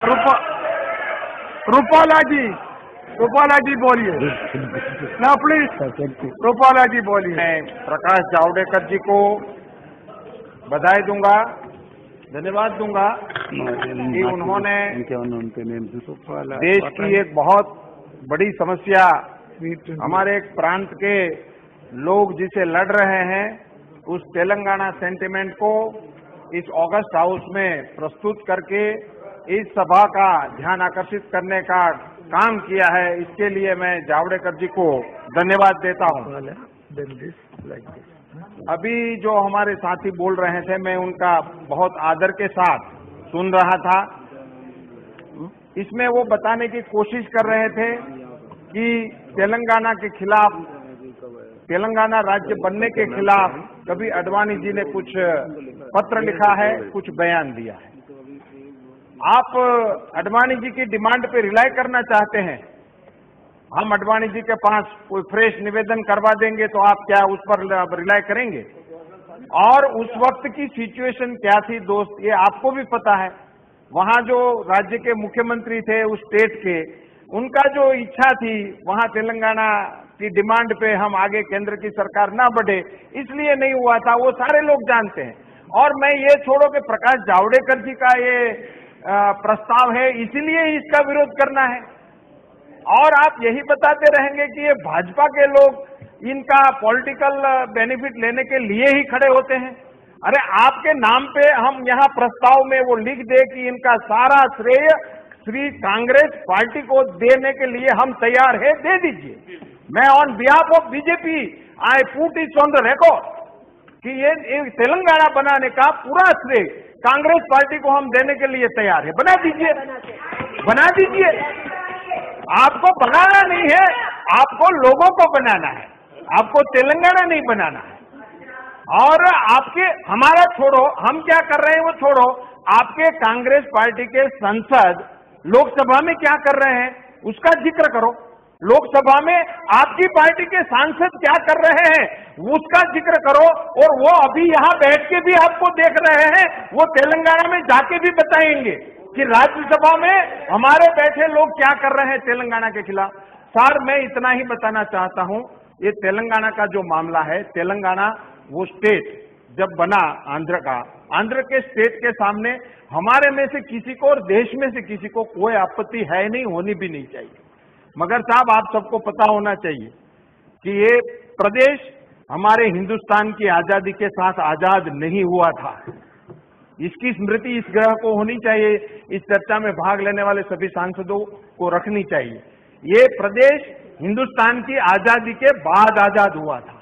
रूपा रूपाला जी बोलिए ना प्लीज। रूपाला जी बोलिए। मैं प्रकाश जावड़ेकर जी को बधाई दूंगा, धन्यवाद दूंगा कि उन्होंने देश की एक बहुत बड़ी समस्या, हमारे एक प्रांत के लोग जिसे लड़ रहे हैं, उस तेलंगाना सेंटिमेंट को इस ऑगस्ट हाउस में प्रस्तुत करके इस सभा का ध्यान आकर्षित करने का काम किया है। इसके लिए मैं जावड़ेकर जी को धन्यवाद देता हूं। अभी जो हमारे साथी बोल रहे थे, मैं उनका बहुत आदर के साथ सुन रहा था। इसमें वो बताने की कोशिश कर रहे थे कि तेलंगाना के खिलाफ, तेलंगाना राज्य बनने के खिलाफ कभी आडवाणी जी ने कुछ पत्र लिखा है, कुछ बयान दिया है। आप आडवाणी जी की डिमांड पे रिलाई करना चाहते हैं, हम आडवाणी जी के पास कोई फ्रेश निवेदन करवा देंगे तो आप क्या उस पर रिलाई करेंगे? और उस वक्त की सिचुएशन क्या थी दोस्त, ये आपको भी पता है। वहां जो राज्य के मुख्यमंत्री थे उस स्टेट के, उनका जो इच्छा थी वहां तेलंगाना की डिमांड पे हम आगे केंद्र की सरकार ना बढ़े, इसलिए नहीं हुआ था, वो सारे लोग जानते हैं। और मैं ये छोड़ो कि प्रकाश जावड़ेकर जी का ये प्रस्ताव है, इसीलिए इसका विरोध करना है। और आप यही बताते रहेंगे कि ये भाजपा के लोग इनका पॉलिटिकल बेनिफिट लेने के लिए ही खड़े होते हैं। अरे आपके नाम पे हम यहाँ प्रस्ताव में वो लिख दे कि इनका सारा श्रेय श्री कांग्रेस पार्टी को देने के लिए हम तैयार है, दे दीजिए। मैं on behalf of BJP I put it on the record कि ये तेलंगाना बनाने का पूरा श्रेय कांग्रेस पार्टी को हम देने के लिए तैयार है। बना दीजिए, बना दीजिए। आपको बनाना नहीं है, आपको लोगों को बनाना है, आपको तेलंगाना नहीं बनाना है। और आपके, हमारा छोड़ो, हम क्या कर रहे हैं वो छोड़ो, आपके कांग्रेस पार्टी के सांसद लोकसभा में क्या कर रहे हैं उसका जिक्र करो। लोकसभा में आपकी पार्टी के सांसद क्या कर रहे हैं उसका जिक्र करो। और वो अभी यहाँ बैठ के भी आपको देख रहे हैं, वो तेलंगाना में जाके भी बताएंगे कि राज्यसभा में हमारे बैठे लोग क्या कर रहे हैं तेलंगाना के खिलाफ। सर, मैं इतना ही बताना चाहता हूं, ये तेलंगाना का जो मामला है, तेलंगाना वो स्टेट जब बना आंध्र का, आंध्र के स्टेट के सामने हमारे में से किसी को और देश में से किसी को कोई आपत्ति है नहीं, होनी भी नहीं चाहिए। मगर साहब, आप सबको पता होना चाहिए कि ये प्रदेश हमारे हिंदुस्तान की आजादी के साथ आजाद नहीं हुआ था। इसकी स्मृति इस ग्रह को होनी चाहिए, इस चर्चा में भाग लेने वाले सभी सांसदों को रखनी चाहिए। ये प्रदेश हिंदुस्तान की आजादी के बाद आजाद हुआ था,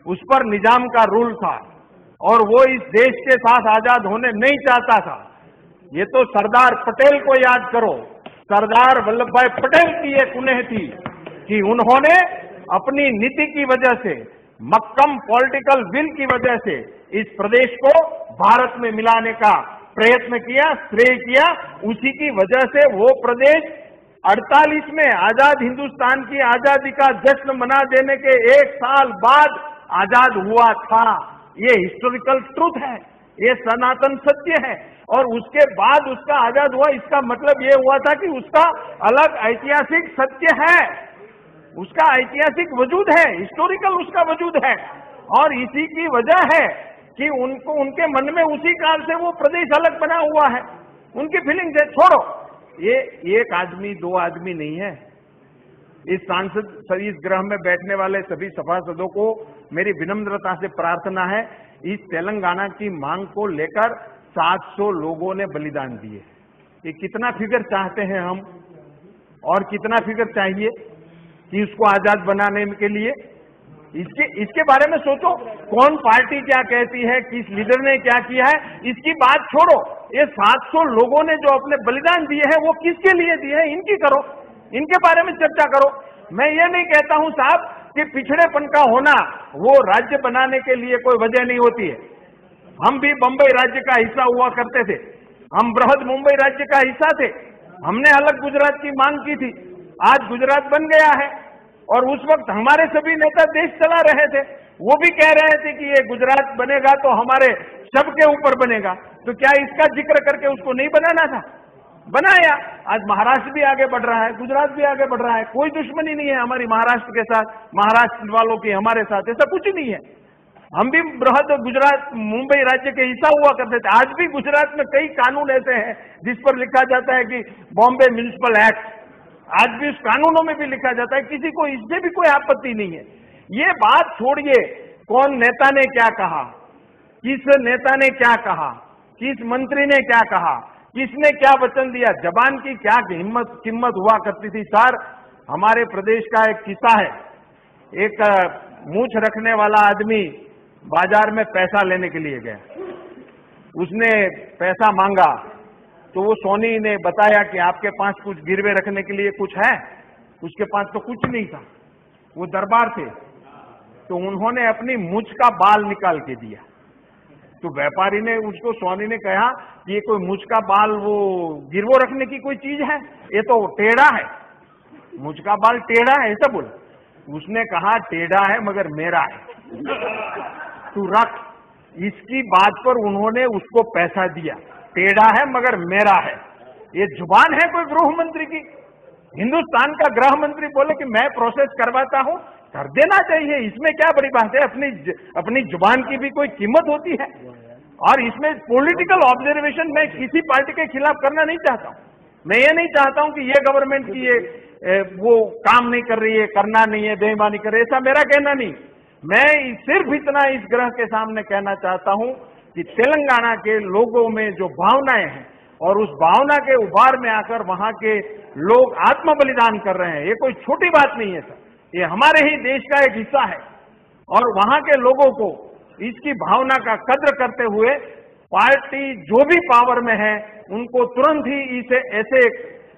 उस पर निजाम का रूल था और वो इस देश के साथ आजाद होने नहीं चाहता था। ये तो सरदार पटेल को याद करो, सरदार वल्लभ भाई पटेल की एक उन्हें थी कि उन्होंने अपनी नीति की वजह से, मक्कम पॉलिटिकल विल की वजह से इस प्रदेश को भारत में मिलाने का प्रयत्न किया, श्रेय किया। उसी की वजह से वो प्रदेश 48 में आजाद हिंदुस्तान की आजादी का जश्न मना देने के 1 साल बाद आजाद हुआ था। ये हिस्टोरिकल ट्रूथ है, ये सनातन सत्य है। और उसके बाद उसका आजाद हुआ, इसका मतलब ये हुआ था कि उसका अलग ऐतिहासिक सत्य है, उसका ऐतिहासिक वजूद है, हिस्टोरिकल उसका वजूद है। और इसी की वजह है कि उनको, उनके मन में उसी काल से वो प्रदेश अलग बना हुआ है, उनकी फीलिंग्स है। छोड़ो, ये एक आदमी, 2 आदमी नहीं है। इस सांसद, इस ग्रह में बैठने वाले सभी सभासदों को मेरी विनम्रता से प्रार्थना है, इस तेलंगाना की मांग को लेकर 700 लोगों ने बलिदान दिए। ये कितना फिगर चाहते हैं हम, और कितना फिगर चाहिए कि उसको आजाद बनाने के लिए? इसके बारे में सोचो, कौन पार्टी क्या कहती है, किस लीडर ने क्या किया है, इसकी बात छोड़ो। ये 700 लोगों ने जो अपने बलिदान दिए हैं वो किसके लिए दिए हैं, इनकी करो, इनके बारे में चर्चा करो। मैं ये नहीं कहता हूं साहब कि पिछड़ेपन का होना वो राज्य बनाने के लिए कोई वजह नहीं होती है। हम भी बंबई राज्य का हिस्सा हुआ करते थे, हम बृहद मुंबई राज्य का हिस्सा थे, हमने अलग गुजरात की मांग की थी, आज गुजरात बन गया है। और उस वक्त हमारे सभी नेता देश चला रहे थे, वो भी कह रहे थे कि ये गुजरात बनेगा तो हमारे सबके ऊपर बनेगा। तो क्या इसका जिक्र करके उसको नहीं बनाना था? बनाया। आज महाराष्ट्र भी आगे बढ़ रहा है, गुजरात भी आगे बढ़ रहा है। कोई दुश्मनी नहीं है हमारी महाराष्ट्र के साथ, महाराष्ट्र वालों की हमारे साथ, ऐसा कुछ नहीं है। हम भी बृहद गुजरात मुंबई राज्य के हिस्सा हुआ करते थे। आज भी गुजरात में कई कानून ऐसे हैं जिस पर लिखा जाता है कि बॉम्बे म्युनिसिपल एक्ट, आज भी उस कानूनों में भी लिखा जाता है, किसी को इससे भी कोई आपत्ति नहीं है। ये बात छोड़िए कौन नेता ने क्या कहा, किस नेता ने क्या कहा, किस मंत्री ने क्या कहा, किसने क्या वचन दिया, जबान की क्या कीमत हुआ करती थी। सर, हमारे प्रदेश का एक किस्सा है। एक मूछ रखने वाला आदमी बाजार में पैसा लेने के लिए गया, उसने पैसा मांगा तो वो सोनी ने बताया कि आपके पास कुछ गिरवे रखने के लिए कुछ है? उसके पास तो कुछ नहीं था, वो दरबार थे। तो उन्होंने अपनी मूछ का बाल निकाल के दिया। तो व्यापारी ने उसको, सोनी ने कहा कि ये कोई मूछ का बाल वो गिरवो रखने की कोई चीज है? ये तो टेढ़ा है, मूछ का बाल टेढ़ा है, ऐसा बोला। उसने कहा टेढ़ा है मगर मेरा है, तू रख। इसकी बात पर उन्होंने उसको पैसा दिया। टेढ़ा है मगर मेरा है, ये जुबान है कोई गृह मंत्री की? हिंदुस्तान का गृह मंत्री बोले कि मैं प्रोसेस करवाता हूं, कर देना चाहिए, इसमें क्या बड़ी बात है? अपनी जुबान की भी कोई कीमत होती है। और इसमें पॉलिटिकल ऑब्जर्वेशन मैं किसी पार्टी के खिलाफ करना नहीं चाहता हूं। मैं ये नहीं चाहता हूं कि ये गवर्नमेंट की ये वो काम नहीं कर रही है, करना नहीं है, बेईमानी कर रही है, ऐसा मेरा कहना नहीं। मैं सिर्फ इतना इस ग्रह के सामने कहना चाहता हूं कि तेलंगाना के लोगों में जो भावनाएं हैं और उस भावना के उभार में आकर वहां के लोग आत्म बलिदान कर रहे हैं, ये कोई छोटी बात नहीं है सर, ये हमारे ही देश का एक हिस्सा है। और वहां के लोगों को इसकी भावना का कद्र करते हुए पार्टी जो भी पावर में है उनको तुरंत ही इसे ऐसे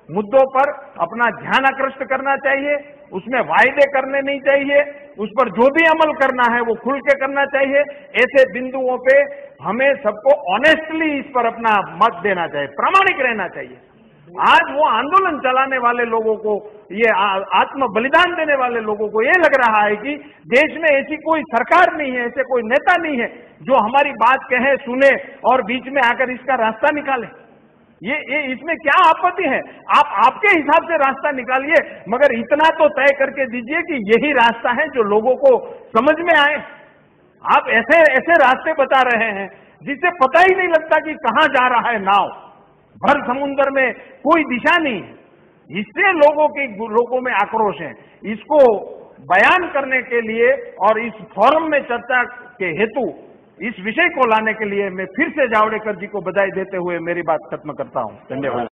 मुद्दों पर अपना ध्यान आकृष्ट करना चाहिए, उसमें वायदे करने नहीं चाहिए, उस पर जो भी अमल करना है वो खुल के करना चाहिए। ऐसे बिंदुओं पे हमें सबको ऑनेस्टली इस पर अपना मत देना चाहिए, प्रामाणिक रहना चाहिए। आज वो आंदोलन चलाने वाले लोगों को, ये आत्म बलिदान देने वाले लोगों को ये लग रहा है कि देश में ऐसी कोई सरकार नहीं है, ऐसे कोई नेता नहीं है जो हमारी बात कहे, सुने और बीच में आकर इसका रास्ता निकाले। ये इसमें क्या आपत्ति है? आप आपके हिसाब से रास्ता निकालिए, मगर इतना तो तय करके दीजिए कि यही रास्ता है जो लोगों को समझ में आए। आप ऐसे रास्ते बता रहे हैं जिससे पता ही नहीं लगता कि कहां जा रहा है नाव, भर समुद्र में कोई दिशा नहीं है। इससे लोगों में आक्रोश है। इसको बयान करने के लिए और इस फोरम में चर्चा के हेतु इस विषय को लाने के लिए मैं फिर से जावड़ेकर जी को बधाई देते हुए मेरी बात खत्म करता हूं। धन्यवाद।